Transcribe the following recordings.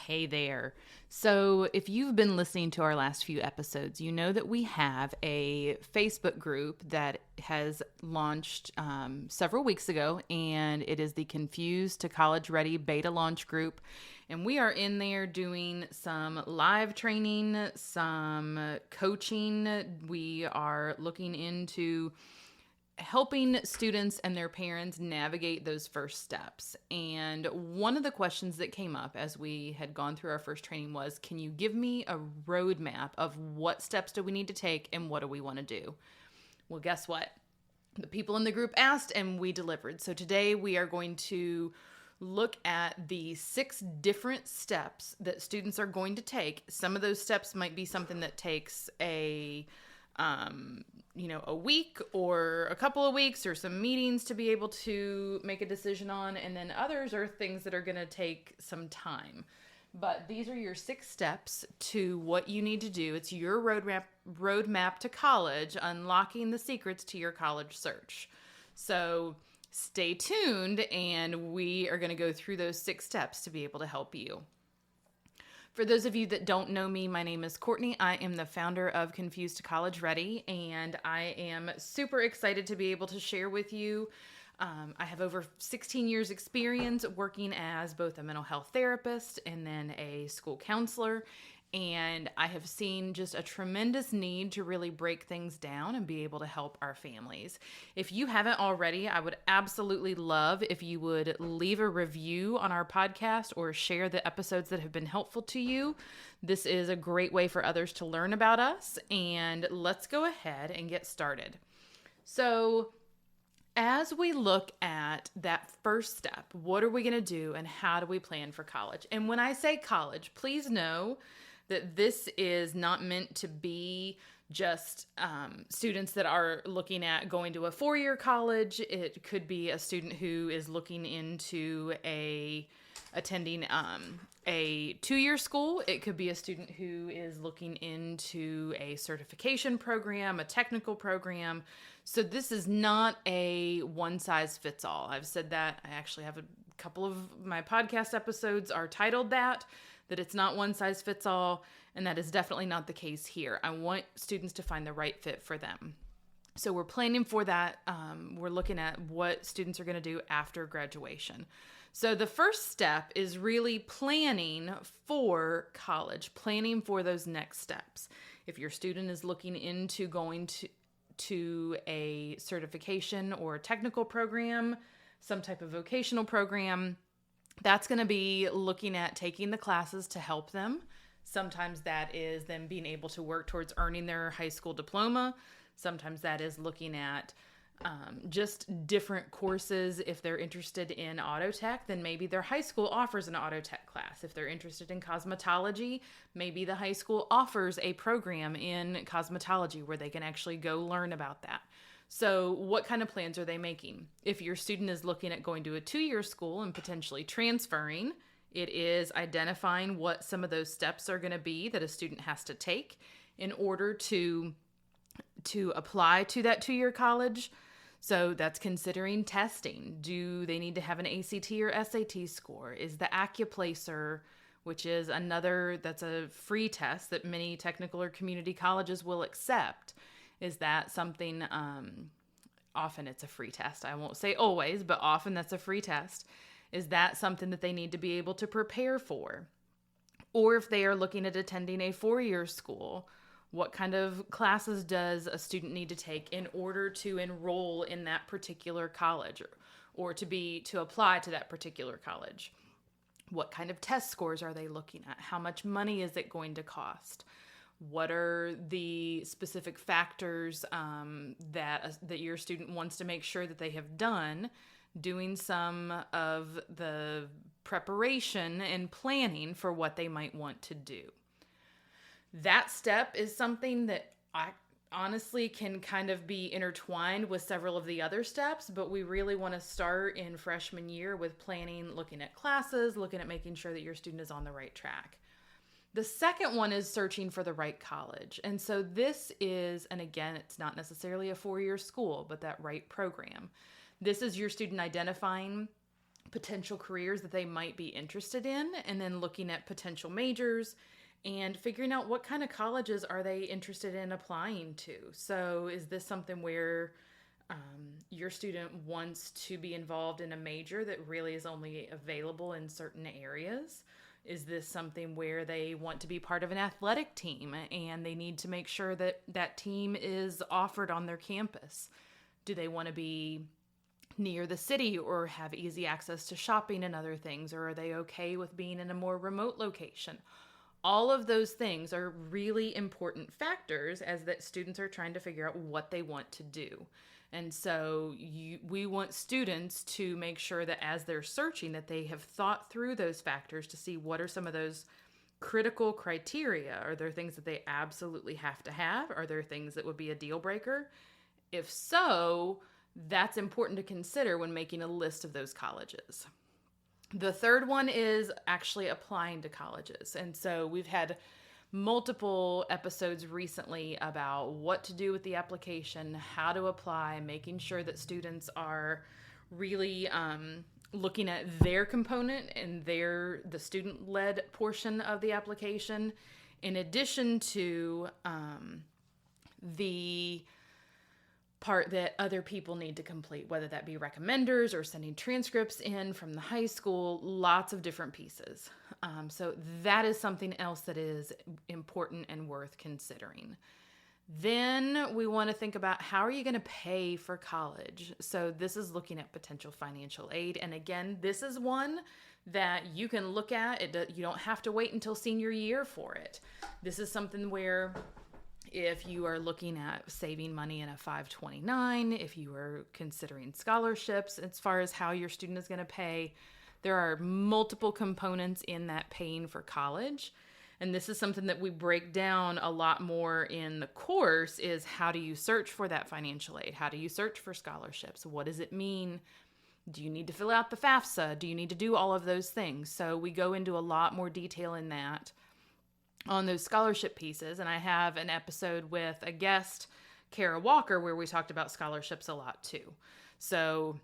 Hey there. So, if you've been listening to our last few episodes, you know that we have a Facebook group that has launched several weeks ago, and it is the Confused to College Ready beta launch group. And we are in there doing some live training, some coaching. We are looking into helping students and their parents navigate those first steps. And one of the questions that came up as we had gone through our first training was, can you give me a roadmap of what steps do we need to take and what do we want to do? Well, guess what? The people in the group asked and we delivered. So today we are going to look at the 6 different steps that students are going to take. Some of those steps might be something that takes a week or a couple of weeks or some meetings to be able to make a decision on. And then others are things that are going to take some time. But these are your 6 steps to what you need to do. It's your roadmap to college, unlocking the secrets to your college search. So stay tuned, and we are going to go through those 6 steps to be able to help you. For those of you that don't know me, my name is Courtney. I am the founder of Confused to College Ready, and I am super excited to be able to share with you. I have over 16 years experience working as both a mental health therapist and then a school counselor. And I have seen just a tremendous need to really break things down and be able to help our families. If you haven't already, I would absolutely love if you would leave a review on our podcast or share the episodes that have been helpful to you. This is a great way for others to learn about us. And let's go ahead and get started. So, as we look at that first step, what are we going to do and how do we plan for college? And when I say college, please know that this is not meant to be just students that are looking at going to a 4-year college. It could be a student who is looking into attending a 2-year school. It could be a student who is looking into a certification program, a technical program. So this is not a one-size-fits-all. I've said that. I actually have a couple of my podcast episodes are titled that it's not one-size-fits-all, and that is definitely not the case here. I want students to find the right fit for them. So we're planning for that. We're looking at what students are going to do after graduation. So the first step is really planning for college, planning for those next steps. If your student is looking into going to a certification or a technical program, some type of vocational program, that's going to be looking at taking the classes to help them. Sometimes that is them being able to work towards earning their high school diploma. Sometimes that is looking at just different courses. If they're interested in auto tech, then maybe their high school offers an auto tech class. If they're interested in cosmetology, maybe the high school offers a program in cosmetology where they can actually go learn about that. So what kind of plans are they making? If your student is looking at going to a 2-year school and potentially transferring, it is identifying what some of those steps are going to be that a student has to take in order to apply to that 2-year college. So that's considering testing. Do they need to have an ACT or SAT score? Is the AccuPlacer, which is that's a free test that many technical or community colleges will accept, is that something, often it's a free test. I won't say always, but often that's a free test. Is that something that they need to be able to prepare for? Or if they are looking at attending a 4-year school, what kind of classes does a student need to take in order to enroll in that particular college or to apply to that particular college? What kind of test scores are they looking at? How much money is it going to cost? What are the specific factors that your student wants to make sure that they have done, doing some of the preparation and planning for what they might want to do? That step is something that I honestly can kind of be intertwined with several of the other steps, but we really want to start in freshman year with planning, looking at classes, looking at making sure that your student is on the right track. The second one is searching for the right college. And so this is, and again, it's not necessarily a 4-year school, but that right program. This is your student identifying potential careers that they might be interested in, and then looking at potential majors and figuring out what kind of colleges are they interested in applying to. So is this something where your student wants to be involved in a major that really is only available in certain areas? Is this something where they want to be part of an athletic team and they need to make sure that that team is offered on their campus? Do they want to be near the city or have easy access to shopping and other things? Or are they okay with being in a more remote location? All of those things are really important factors as that students are trying to figure out what they want to do. And so we want students to make sure that as they're searching, that they have thought through those factors to see what are some of those critical criteria. Are there things that they absolutely have to have? Are there things that would be a deal breaker? If so, that's important to consider when making a list of those colleges. The third one is actually applying to colleges. And so we've had multiple episodes recently about what to do with the application, how to apply, making sure that students are really looking at their component and the student-led portion of the application, in addition to the part that other people need to complete, whether that be recommenders or sending transcripts in from the high school, lots of different pieces. So that is something else that is important and worth considering. Then we want to think about, how are you going to pay for college? So this is looking at potential financial aid. And again, this is one that you can look at. You don't have to wait until senior year for it. This is something where if you are looking at saving money in a 529, if you are considering scholarships as far as how your student is going to pay, there are multiple components in that paying for college. And this is something that we break down a lot more in the course, is how do you search for that financial aid? How do you search for scholarships? What does it mean? Do you need to fill out the FAFSA? Do you need to do all of those things? So we go into a lot more detail in that on those scholarship pieces. And I have an episode with a guest, Kara Walker, where we talked about scholarships a lot too. So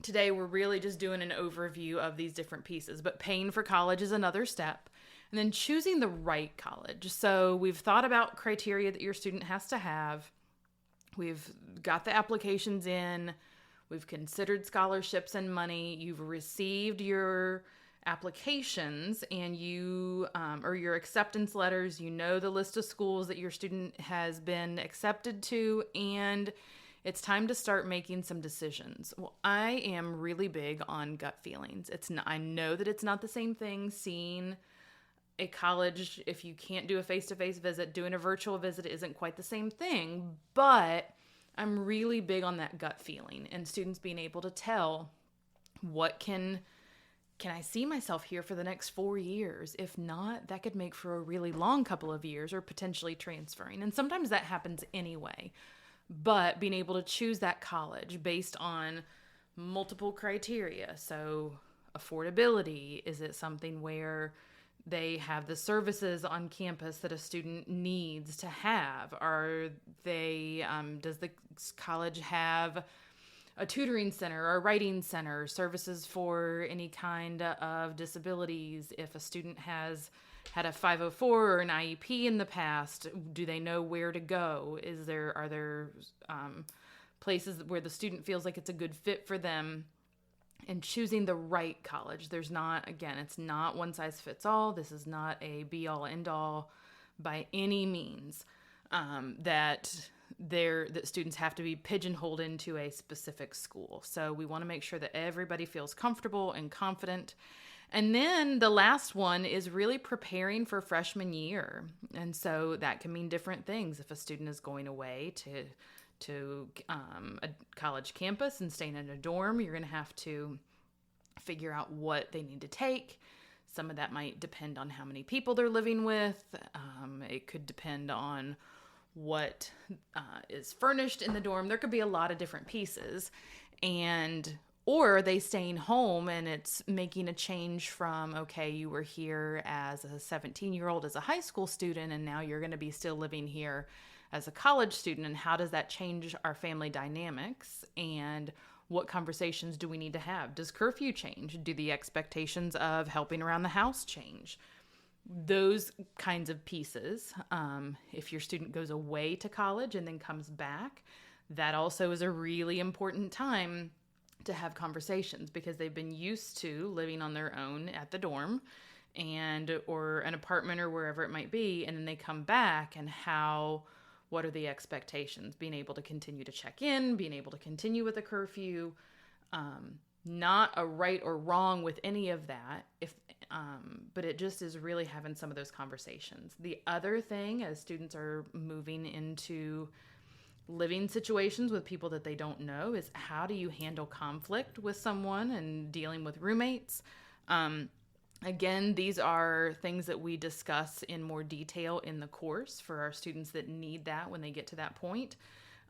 today we're really just doing an overview of these different pieces, but paying for college is another step. And then choosing the right college. So we've thought about criteria that your student has to have. We've got the applications in. We've considered scholarships and money. You've received your applications and or your acceptance letters. You know the list of schools that your student has been accepted to, and it's time to start making some decisions. Well, I am really big on gut feelings. I know that it's not the same thing seeing a college. If you can't do a face-to-face visit, doing a virtual visit isn't quite the same thing, but I'm really big on that gut feeling and students being able to tell, what can I see myself here for the next 4 years? If not, that could make for a really long couple of years, or potentially transferring. And sometimes that happens anyway, but being able to choose that college based on multiple criteria. So affordability, is it something where they have the services on campus that a student needs to have? Are they, does the college have a tutoring center or a writing center, services for any kind of disabilities? If a student has had a 504 or an IEP in the past, do they know where to go? Are there places where the student feels like it's a good fit for them? And choosing the right college. It's not one size fits all. This is not a be all end all by any means, that students have to be pigeonholed into a specific school. So we want to make sure that everybody feels comfortable and confident. And then the last one is really preparing for freshman year. And so that can mean different things. If a student is going away to a college campus and staying in a dorm, you're going to have to figure out what they need to take. Some of that might depend on how many people they're living with. It could depend on what is furnished in the dorm. There could be a lot of different pieces. Or are they staying home and it's making a change from, okay, you were here as a 17-year-old, as a high school student, and now you're going to be still living here as a college student, and how does that change our family dynamics? And What conversations do we need to have? Does curfew change? Do the expectations of helping around the house change? Those kinds of pieces. If your student goes away to college and then comes back, that also is a really important time to have conversations, because they've been used to living on their own at the dorm or an apartment or wherever it might be, and then they come back, and what are the expectations? Being able to continue to check in, being able to continue with a curfew, not a right or wrong with any of that, but it just is really having some of those conversations. The other thing, as students are moving into living situations with people that they don't know, is how do you handle conflict with someone and dealing with roommates? Again, these are things that we discuss in more detail in the course for our students that need that when they get to that point.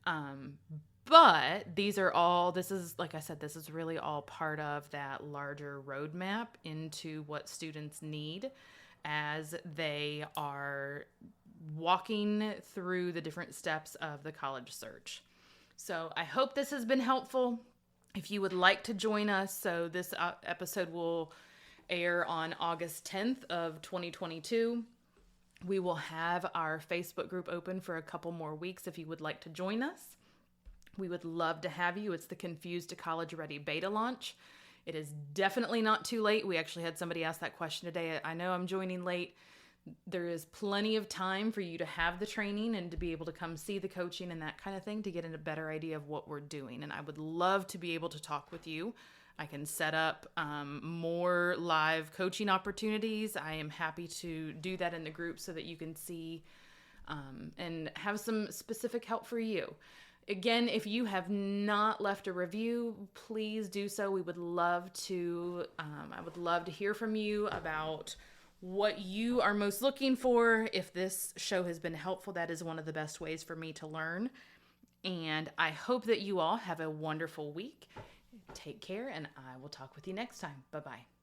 But like I said, this is really all part of that larger roadmap into what students need as they are walking through the different steps of the college search. So I hope this has been helpful. If you would like to join us, so this episode will air on August 10th of 2022. We will have our Facebook group open for a couple more weeks if you would like to join us. We would love to have you. It's the Confused to College Ready beta launch. It is definitely not too late. We actually had somebody ask that question today. I know I'm joining late. There is plenty of time for you to have the training and to be able to come see the coaching and that kind of thing to get a better idea of what we're doing. And I would love to be able to talk with you. I can set up more live coaching opportunities. I am happy to do that in the group so that you can see and have some specific help for you. Again, if you have not left a review, please do so. We would love to, I would love to hear from you about what you are most looking for. If this show has been helpful, that is one of the best ways for me to learn. And I hope that you all have a wonderful week. Take care, and I will talk with you next time. Bye-bye.